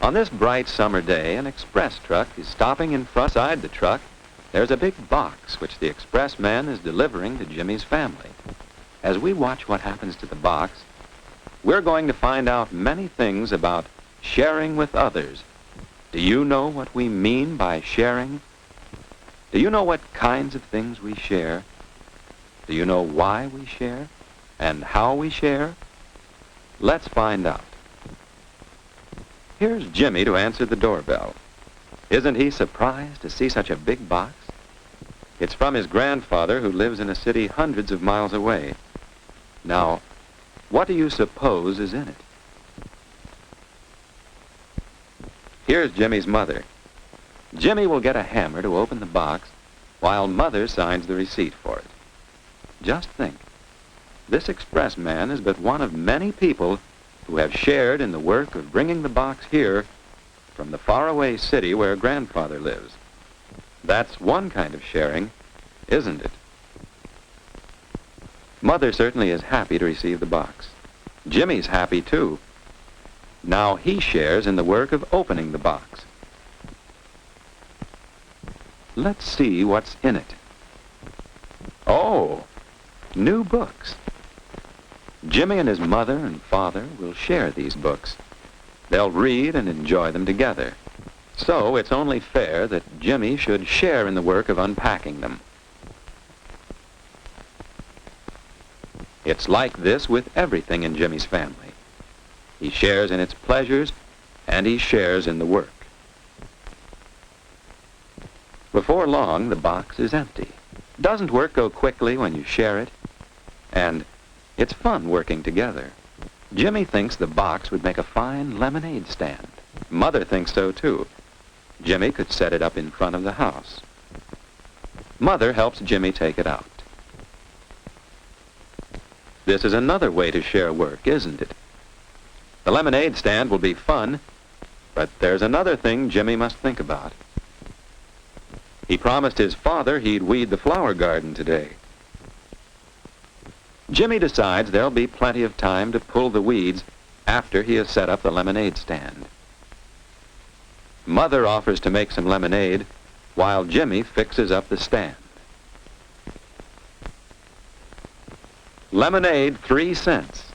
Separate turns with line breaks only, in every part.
On this bright summer day, an express truck is stopping in front. Beside the truck, there's a big box which the express man is delivering to Jimmy's family. As we watch what happens to the box, we're going to find out many things about sharing with others. Do you know what we mean by sharing? Do you know what kinds of things we share? Do you know why we share and how we share? Let's find out. Here's Jimmy to answer the doorbell. Isn't he surprised to see such a big box? It's from his grandfather who lives in a city hundreds of miles away. Now, what do you suppose is in it? Here's Jimmy's mother. Jimmy will get a hammer to open the box while Mother signs the receipt for it. Just think, this express man is but one of many people who have shared in the work of bringing the box here from the faraway city where Grandfather lives. That's one kind of sharing, isn't it? Mother certainly is happy to receive the box. Jimmy's happy too. Now he shares in the work of opening the box. Let's see what's in it. Oh, new books. Jimmy and his mother and father will share these books. They'll read and enjoy them together. So it's only fair that Jimmy should share in the work of unpacking them. It's like this with everything in Jimmy's family. He shares in its pleasures, and he shares in the work. Before long, the box is empty. Doesn't work go quickly when you share it? And it's fun working together. Jimmy thinks the box would make a fine lemonade stand. Mother thinks so too. Jimmy could set it up in front of the house. Mother helps Jimmy take it out. This is another way to share work, isn't it? The lemonade stand will be fun, but there's another thing Jimmy must think about. He promised his father he'd weed the flower garden today. Jimmy decides there'll be plenty of time to pull the weeds after he has set up the lemonade stand. Mother offers to make some lemonade while Jimmy fixes up the stand. Lemonade, 3 cents.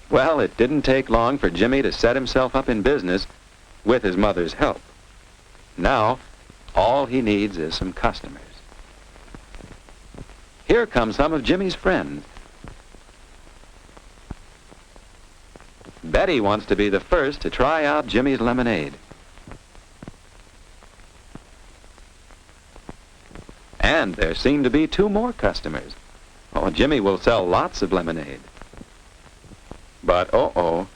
Well, it didn't take long for Jimmy to set himself up in business with his mother's help. Now, all he needs is some customers. Here come some of Jimmy's friends. Betty wants to be the first to try out Jimmy's lemonade. And there seem to be 2 more customers. Oh, Jimmy will sell lots of lemonade. But, uh-oh,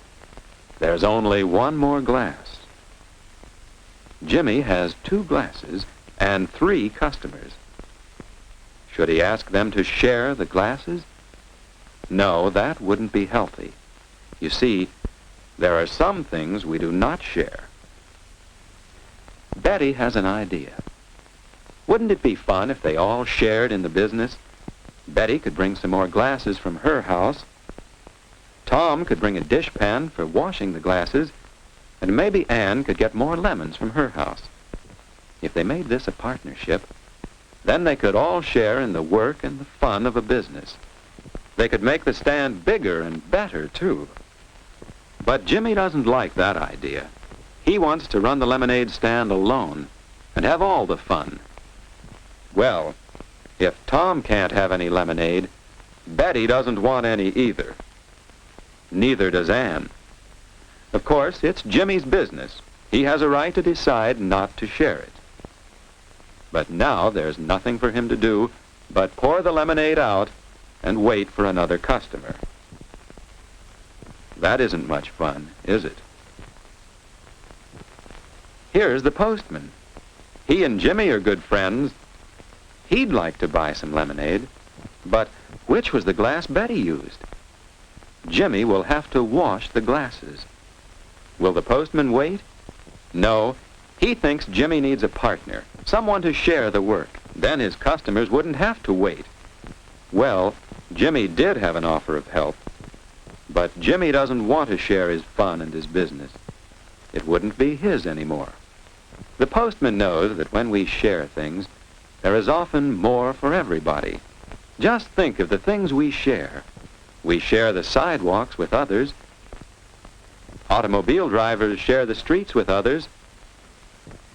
there's only 1 more glass. Jimmy has 2 glasses and 3 customers. Should he ask them to share the glasses? No, that wouldn't be healthy. You see, there are some things we do not share. Betty has an idea. Wouldn't it be fun if they all shared in the business? Betty could bring some more glasses from her house. Tom could bring a dishpan for washing the glasses, and maybe Ann could get more lemons from her house. If they made this a partnership, then they could all share in the work and the fun of a business. They could make the stand bigger and better, too. But Jimmy doesn't like that idea. He wants to run the lemonade stand alone and have all the fun. Well, if Tom can't have any lemonade, Betty doesn't want any either. Neither does Ann. Of course, it's Jimmy's business. He has a right to decide not to share it. But now there's nothing for him to do but pour the lemonade out and wait for another customer. That isn't much fun, is it? Here's the postman. He and Jimmy are good friends. He'd like to buy some lemonade, but which was the glass Betty used? Jimmy will have to wash the glasses. Will the postman wait? No, he thinks Jimmy needs a partner, someone to share the work. Then his customers wouldn't have to wait. Well, Jimmy did have an offer of help, but Jimmy doesn't want to share his fun and his business. it wouldn't be his anymore. The postman knows that when we share things, there is often more for everybody. Just think of the things we share. We share the sidewalks with others. Automobile drivers share the streets with others.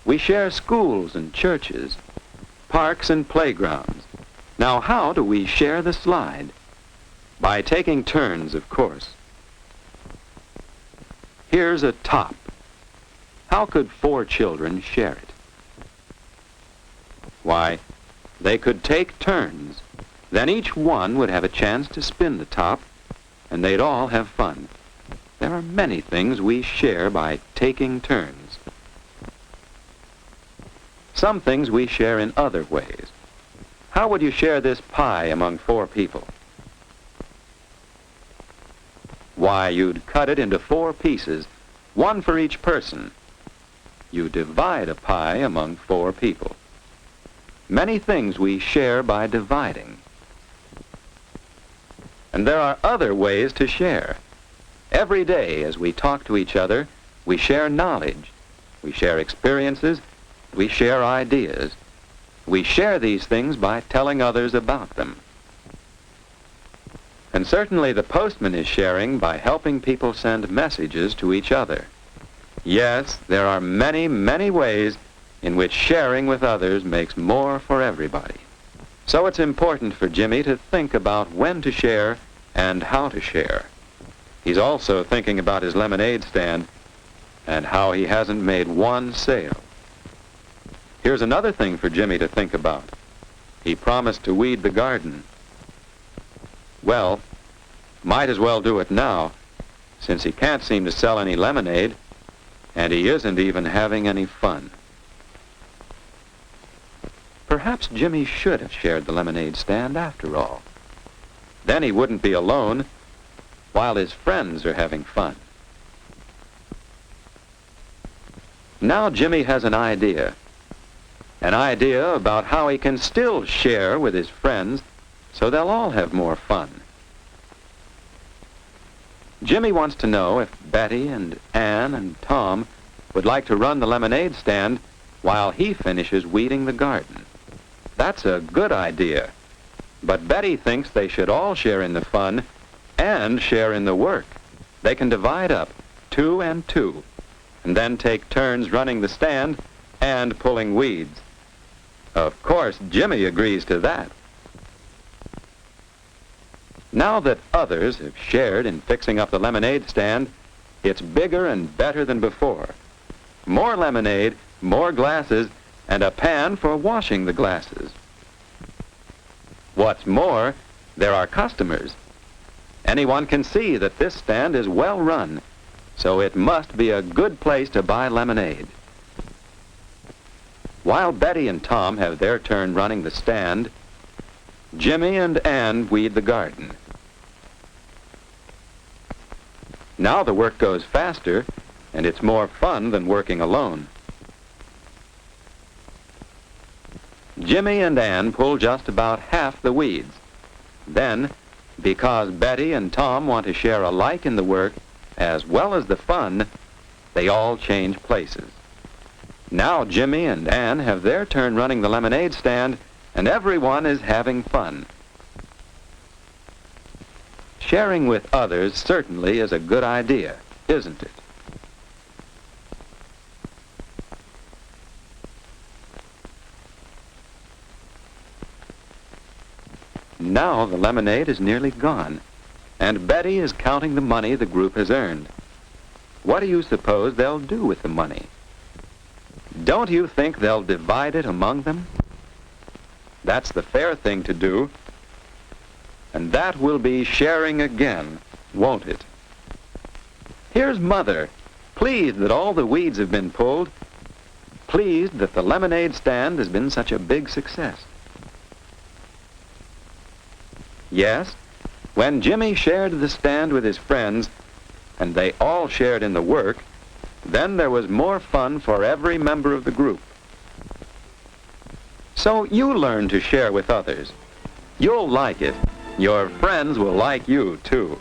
We share schools and churches, parks and playgrounds. Now, how do we share the slide? By taking turns, of course. Here's a top. How could 4 children share it? Why, they could take turns. Then each one would have a chance to spin the top, and they'd all have fun. There are many things we share by taking turns. Some things we share in other ways. How would you share this pie among 4 people? Why, you'd cut it into 4 pieces, 1 for each person. You divide a pie among 4 people. Many things we share by dividing. And there are other ways to share. Every day as we talk to each other, we share knowledge, we share experiences, we share ideas. We share these things by telling others about them. And certainly the postman is sharing by helping people send messages to each other. Yes, there are many, many ways in which sharing with others makes more for everybody. So it's important for Jimmy to think about when to share and how to share. He's also thinking about his lemonade stand and how he hasn't made 1 sale. Here's another thing for Jimmy to think about. He promised to weed the garden. Well, might as well do it now, since he can't seem to sell any lemonade, and he isn't even having any fun. Perhaps Jimmy should have shared the lemonade stand after all. Then he wouldn't be alone while his friends are having fun. Now Jimmy has an idea about how he can still share with his friends so they'll all have more fun. Jimmy wants to know if Betty and Ann and Tom would like to run the lemonade stand while he finishes weeding the garden. That's a good idea, but Betty thinks they should all share in the fun and share in the work. They can divide up 2 and 2, and then take turns running the stand and pulling weeds. Of course, Jimmy agrees to that. Now that others have shared in fixing up the lemonade stand, it's bigger and better than before. More lemonade, more glasses, and a pan for washing the glasses. What's more, there are customers. Anyone can see that this stand is well run, so it must be a good place to buy lemonade. While Betty and Tom have their turn running the stand, Jimmy and Ann weed the garden. Now the work goes faster, and it's more fun than working alone. Jimmy and Ann pull just about half the weeds. Then, because Betty and Tom want to share alike in the work as well as the fun, they all change places. Now Jimmy and Ann have their turn running the lemonade stand, and everyone is having fun. Sharing with others certainly is a good idea, isn't it? Now the lemonade is nearly gone, and Betty is counting the money the group has earned. What do you suppose they'll do with the money? Don't you think they'll divide it among them? That's the fair thing to do, and that will be sharing again, won't it? Here's Mother, pleased that all the weeds have been pulled, pleased that the lemonade stand has been such a big success. Yes, when Jimmy shared the stand with his friends, and they all shared in the work, then there was more fun for every member of the group. So you learn to share with others. You'll like it. Your friends will like you, too.